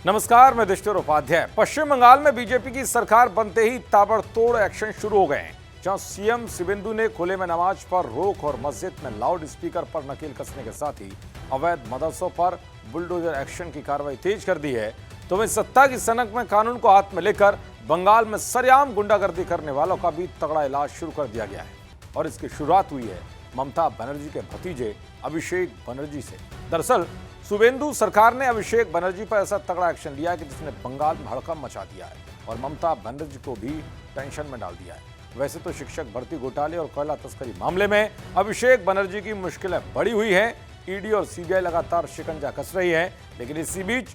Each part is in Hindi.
नमस्कार, मैं युधिष्ठिर उपाध्याय। पश्चिम बंगाल में बीजेपी की सरकार बनते ही ताबड़तोड़ एक्शन शुरू हो गए हैं। जहां सीएम शिवेंदु ने खुले में नमाज पर रोक और मस्जिद में लाउड स्पीकर पर नकेल कसने के साथ ही अवैध मदरसों पर बुलडोजर एक्शन की कार्रवाई तेज कर दी है, तो वहीं सत्ता की सनक में कानून को हाथ में लेकर बंगाल में सरेआम गुंडागर्दी करने वालों का भी तगड़ा इलाज शुरू कर दिया गया है। और इसकी शुरुआत हुई है ममता बनर्जी के भतीजे अभिषेक बनर्जी से। दरअसल शिवेंदु सरकार ने अभिषेक बनर्जी पर ऐसा तगड़ा एक्शन लिया कि जिसने बंगाल में हड़कंप मचा दिया है और ममता बनर्जी को भी टेंशन में डाल दिया है। वैसे तो शिक्षक भर्ती घोटाले और कोयला तस्करी मामले में अभिषेक बनर्जी की मुश्किलें बढ़ी हुई हैं। ईडी और सीबीआई लगातार शिकंजा कस रही है, लेकिन इसी बीच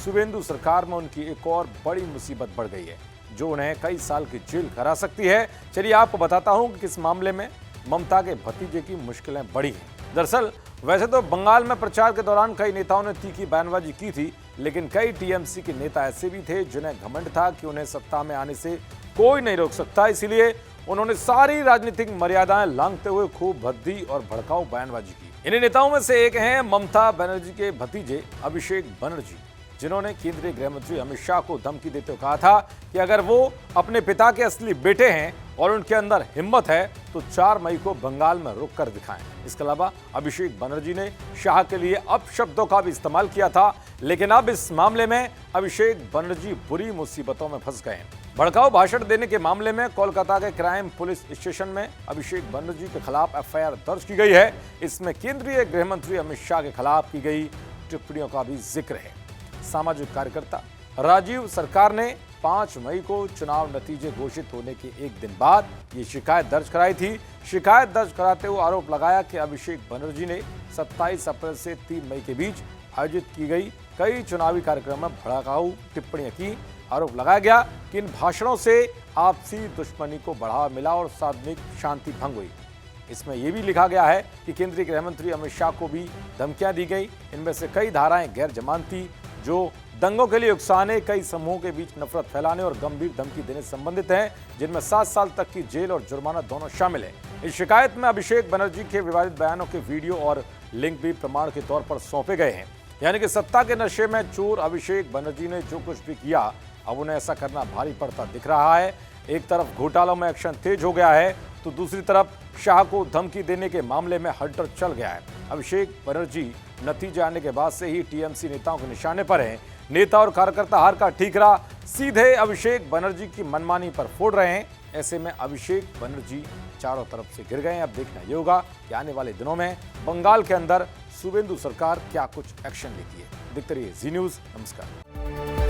शिवेंदु सरकार में उनकी एक और बड़ी मुसीबत बढ़ गई है, जो उन्हें कई साल की जेल करा सकती है। चलिए आपको बताता हूं कि किस मामले में ममता के भतीजे की मुश्किलें बढ़ी हैं। दरअसल वैसे तो बंगाल में प्रचार के दौरान कई नेताओं ने तीखी बयानबाजी की थी, लेकिन कई टीएमसी के नेता ऐसे भी थे जिन्हें घमंड था कि उन्हें सत्ता में आने से कोई नहीं रोक सकता। इसीलिए उन्होंने सारी राजनीतिक मर्यादाएं लांघते हुए खूब भद्दी और भड़काऊ बयानबाजी की। इन्हीं नेताओं में से एक हैं ममता बनर्जी के भतीजे अभिषेक बनर्जी, जिन्होंने केंद्रीय गृह मंत्री अमित शाह को धमकी देते हुए कहा था कि अगर वो अपने पिता के असली बेटे हैं और उनके अंदर हिम्मत है तो 4 मई को बंगाल में रुक कर दिखाएं। इसके अलावा अभिषेक बनर्जी ने शाह के लिए अपशब्दों का भी इस्तेमाल किया था, लेकिन अब इस मामले में अभिषेक बनर्जी बुरी मुसीबतों में फंस गए हैं। भड़काऊ भाषण देने के मामले में कोलकाता के क्राइम पुलिस स्टेशन में अभिषेक बनर्जी के खिलाफ एफआईआर दर्ज की गई है। इसमें केंद्रीय गृह मंत्री अमित शाह के खिलाफ की गई टिप्पणियों का भी जिक्र है। सामाजिक कार्यकर्ता राजीव सरकार ने 5 मई को चुनाव नतीजे घोषित होने के एक दिन बाद ये शिकायत दर्ज कराई थी। शिकायत दर्ज कराते हुए आरोप लगाया कि अभिषेक बनर्जी ने 27 अप्रैल से 3 मई के बीच आयोजित की गई कई चुनावी कार्यक्रमों में भड़काऊ टिप्पणियां की। आरोप लगाया गया कि इन भाषणों से आपसी दुश्मनी को बढ़ावा मिला और सार्वजनिक शांति भंग हुई। इसमें यह भी लिखा गया है कि केंद्रीय गृह मंत्री अमित शाह को भी धमकियां दी गई। इनमें से कई धाराएं गैर जमानती, जो दंगों के लिए उकसाने, कई समूहों के बीच नफरत फैलाने और गंभीर धमकी देने से संबंधित हैं, जिनमें 7 साल तक की जेल और जुर्माना दोनों शामिल है। इस शिकायत में अभिषेक बनर्जी के विवादित बयानों के वीडियो और लिंक भी प्रमाण के तौर पर सौंपे गए हैं। यानी कि सत्ता के नशे में चूर अभिषेक बनर्जी ने जो कुछ भी किया, अब उन्हें ऐसा करना भारी पड़ता दिख रहा है। एक तरफ घोटालों में एक्शन तेज हो गया है, तो दूसरी तरफ शाह को धमकी देने के मामले में हल्टर चल गया है। अभिषेक बनर्जी नतीजे आने के बाद से ही टीएमसी नेताओं के निशाने पर हैं। नेता और कार्यकर्ता हार का ठीकरा सीधे अभिषेक बनर्जी की मनमानी पर फोड़ रहे हैं। ऐसे में अभिषेक बनर्जी चारों तरफ से गिर गए हैं। अब देखना यह होगा कि आने वाले दिनों में बंगाल के अंदर शिवेंदु सरकार क्या कुछ एक्शन लेती है। देखते रहिए जी न्यूज़। नमस्कार।